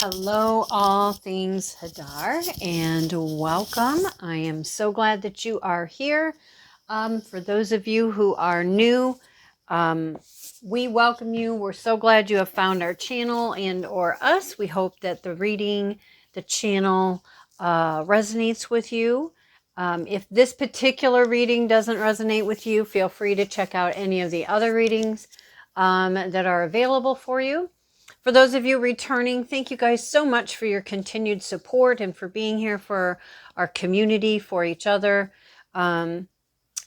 Hello, all things Hadar, and welcome. I am so glad that you are here. For those of you who are new, we welcome you. We're so glad you have found our channel and or us. We hope that the reading, the channel resonates with you. If this particular reading doesn't resonate with you, feel free to check out any of the other readings that are available for you. For those of you returning, thank you guys so much for your continued support and for being here for our community, for each other. I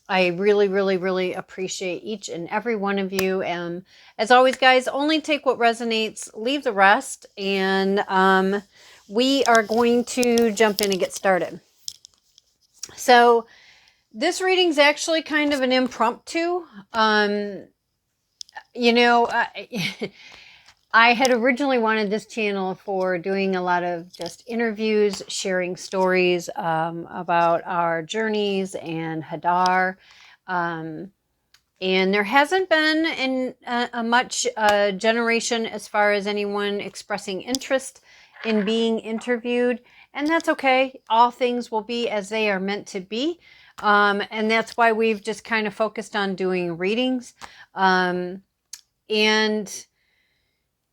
really appreciate each and every one of you. And as always, guys, only take what resonates, leave the rest. And we are going to jump in and get started. So this reading's actually kind of an impromptu. I had originally wanted this channel for doing a lot of just interviews, sharing stories about our journeys and Hadar. And there hasn't been a much generation as far as anyone expressing interest in being interviewed. And that's okay. All things will be as they are meant to be. And that's why we've just kind of focused on doing readings. And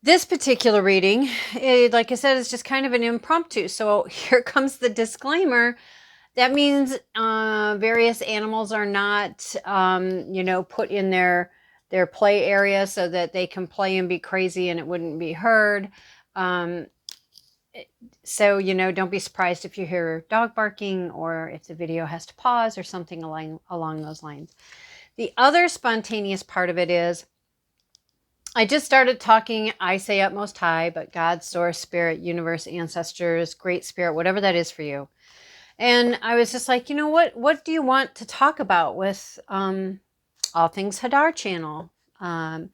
this particular reading, like I said, is just kind of an impromptu. So here comes the disclaimer. That means various animals are not, put in their play area so that they can play and be crazy and it wouldn't be heard. So, don't be surprised if you hear dog barking or if the video has to pause or something along those lines. The other spontaneous part of it is, I just started talking, I say up most high, but God, source, spirit, universe, ancestors, great spirit, whatever that is for you. And I was just like, what do you want to talk about with All Things Hadar channel? And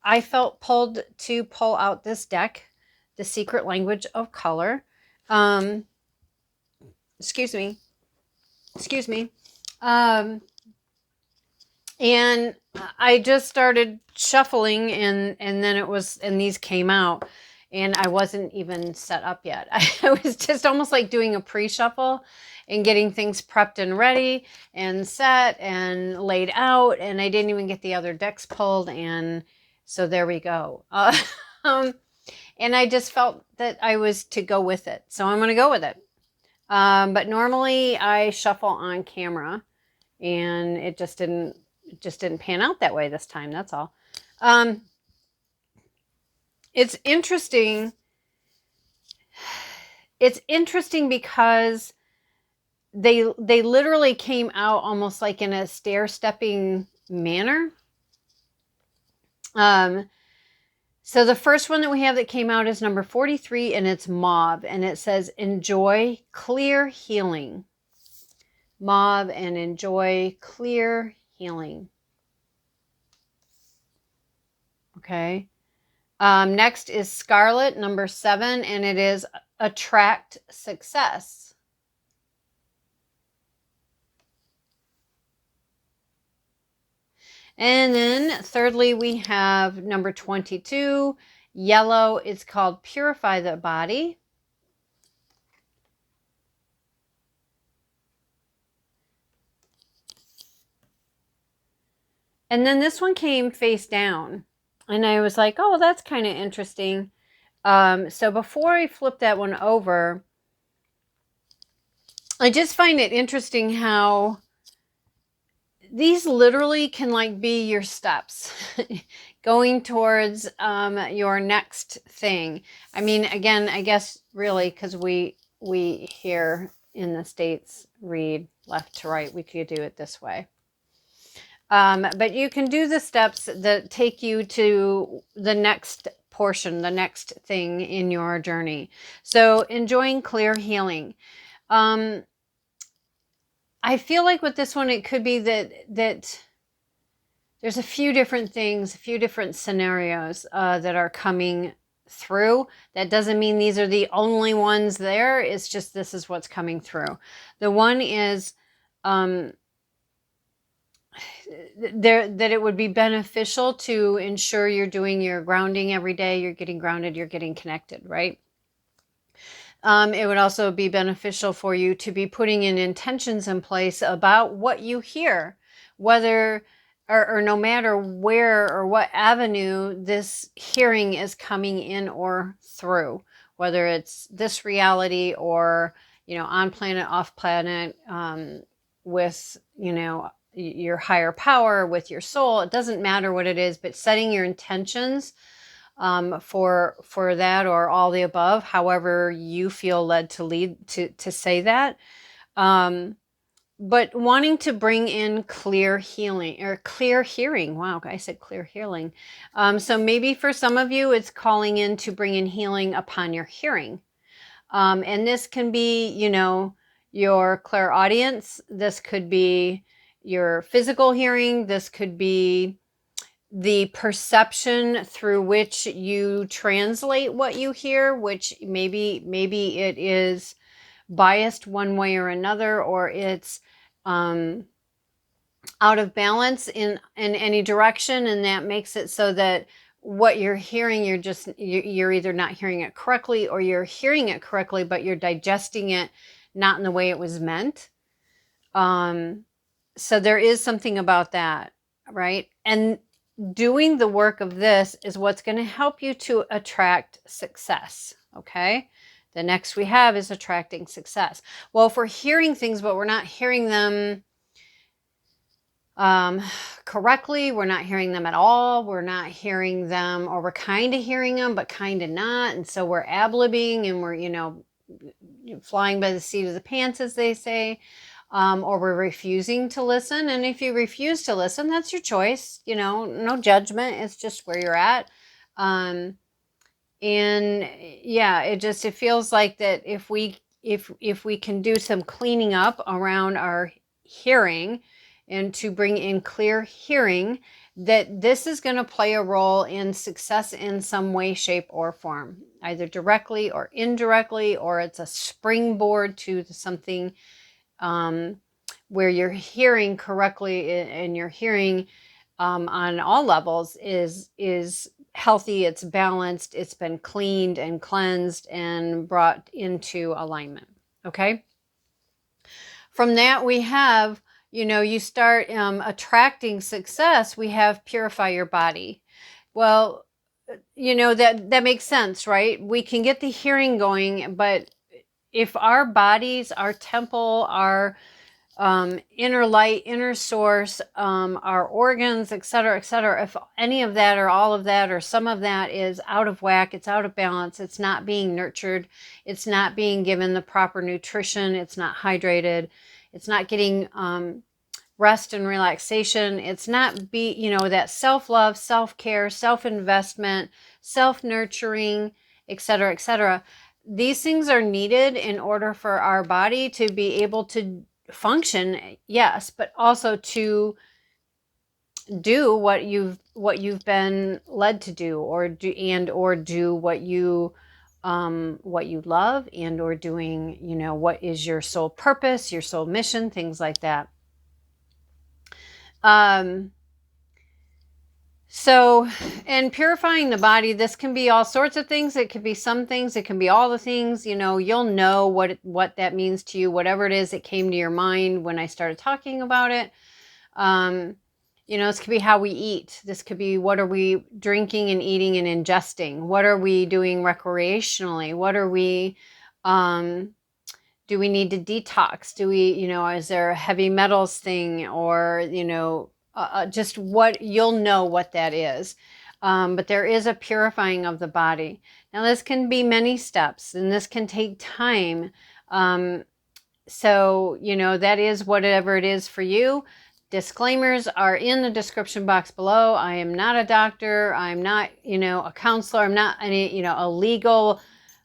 I felt pulled to pull out this deck, The Secret Language of Color. Excuse me. And I just started shuffling and then these came out and I wasn't even set up yet. I was just almost like doing a pre-shuffle and getting things prepped and ready and set and laid out. And I didn't even get the other decks pulled. And so there we go. And I just felt that I was to go with it. So I'm going to go with it. But normally I shuffle on camera and it just didn't pan out that way this time. That's all. It's interesting. It's interesting because they literally came out almost like in a stair-stepping manner. So the first one that we have that came out is number 43 and it's mauve and it says enjoy clear healing. Mauve and enjoy clear healing. Okay. Next is Scarlet, number 7, and it is attract success. And then thirdly, we have number 22, yellow. It's called Purify the Body. And then this one came face down. And I was like, oh, that's kind of interesting. So before I flip that one over, I just find it interesting how these literally can like be your steps going towards your next thing. I mean, again, I guess really because we here in the States read left to right, we could do it this way. But you can do the steps that take you to the next portion, the next thing in your journey. So enjoying clear healing. I feel like with this one, it could be that there's a few different things, a few different scenarios that are coming through. That doesn't mean these are the only ones there. It's just this is what's coming through. The one is that it would be beneficial to ensure you're doing your grounding every day. You're getting grounded, you're getting connected, right? It would also be beneficial for you to be putting in intentions in place about what you hear, whether or no matter where or what avenue this hearing is coming in or through, whether it's this reality or, on planet, off planet, with, your higher power, with your soul. It doesn't matter what it is, but setting your intentions for that or all the above, however you feel led to lead to say that. But wanting to bring in clear healing or clear hearing. Wow, I said clear healing. So maybe for some of you, it's calling in to bring in healing upon your hearing. And this can be, your clairaudience. This could be your physical hearing. This could be the perception through which you translate what you hear, which maybe it is biased one way or another, or it's out of balance in any direction, and that makes it so that what you're hearing, you're either not hearing it correctly, or you're hearing it correctly, but you're digesting it not in the way it was meant. So there is something about that, right? And doing the work of this is what's going to help you to attract success, okay? The next we have is attracting success. Well, if we're hearing things, but we're not hearing them correctly, we're not hearing them at all, we're not hearing them, or we're kind of hearing them, but kind of not, and so we're ad-libbing and we're, flying by the seat of the pants, as they say, or we're refusing to listen. And if you refuse to listen, that's your choice, no judgment. It's just where you're at. And yeah, it feels like that if we can do some cleaning up around our hearing and to bring in clear hearing, that this is going to play a role in success in some way, shape, or form, either directly or indirectly, or it's a springboard to something where you're hearing correctly, and your hearing on all levels is healthy, it's balanced, it's been cleaned and cleansed and brought into alignment. Okay. From that, we have, you start attracting success. We have purify your body. Well, that makes sense, right? We can get the hearing going, but if our bodies, our temple, our inner light, inner source, our organs, etc., if any of that or all of that or some of that is out of whack, it's out of balance, it's not being nurtured, it's not being given the proper nutrition, it's not hydrated, it's not getting rest and relaxation, it's not that self-love, self-care, self-investment, self-nurturing, etc. These things are needed in order for our body to be able to function, yes, but also to do what you've been led to do, or do what you love, and or doing, what is your soul purpose, your soul mission, things like that. So, and purifying the body, this can be all sorts of things. It could be some things. It can be all the things. You'll know what that means to you, whatever it is that came to your mind when I started talking about it. This could be how we eat. This could be, what are we drinking and eating and ingesting? What are we doing recreationally? What are we, do we need to detox? Do we, is there a heavy metals thing, or, just what, you'll know what that is. But there is a purifying of the body. Now, this can be many steps, and this can take time. So, that is whatever it is for you. Disclaimers are in the description box below. I am not a doctor. I'm not, a counselor. I'm not any, a legal,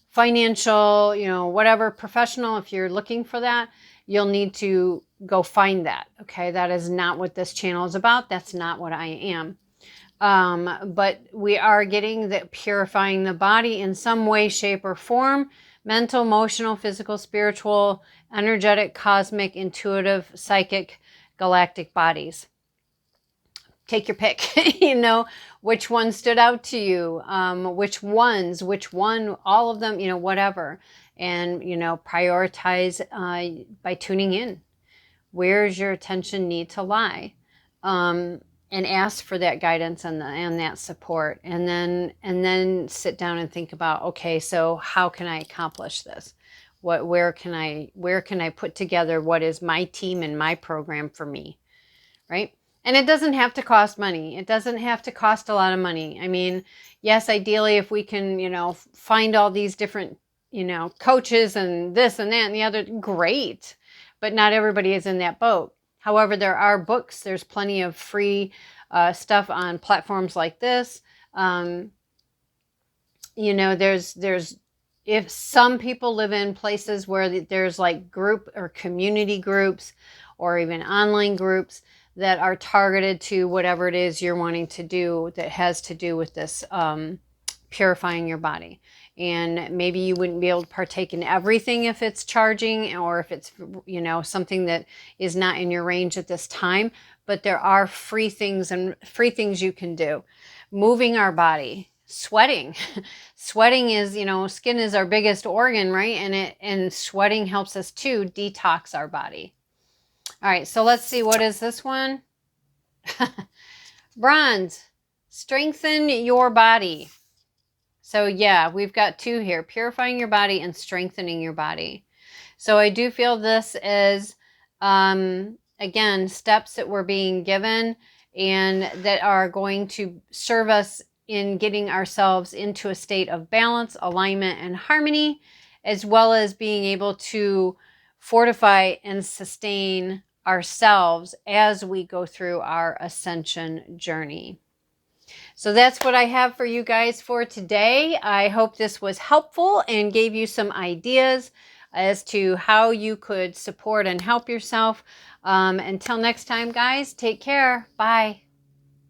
financial, whatever professional. If you're looking for that, you'll need to go find that. Okay. That is not what this channel is about. That's not what I am. But we are getting that purifying the body in some way, shape, or form: mental, emotional, physical, spiritual, energetic, cosmic, intuitive, psychic, galactic bodies. take your pick, you know, which one stood out to you, which one, all of them, you know, whatever. And, you know, prioritize by tuning in. Where's your attention need to lie? And ask for that guidance and that support. And then sit down and think about, okay, so how can I accomplish this? Where can I put together what is my team and my program for me, right? And it doesn't have to cost money. It doesn't have to cost a lot of money. I mean, yes, ideally, if we can, you know, find all these different, you know, coaches and this and that and the other, great. But not everybody is in that boat. However, there are books. There's plenty of free stuff on platforms like this. You know, if some people live in places where there's like group or community groups or even online groups that are targeted to whatever it is you're wanting to do that has to do with this purifying your body. And maybe you wouldn't be able to partake in everything if it's charging, or if it's, you know, something that is not in your range at this time. But there are free things you can do. Moving our body, sweating. Sweating is, you know, skin is our biggest organ, right? And sweating helps us to detox our body. All right, so let's see, what is this one? Bronze, strengthen your body. So yeah, we've got two here, purifying your body and strengthening your body. So I do feel this is, again, steps that we're being given and that are going to serve us in getting ourselves into a state of balance, alignment, and harmony, as well as being able to fortify and sustain ourselves as we go through our ascension journey. So that's what I have for you guys for today. I hope this was helpful and gave you some ideas as to how you could support and help yourself. Until next time, guys, take care. Bye.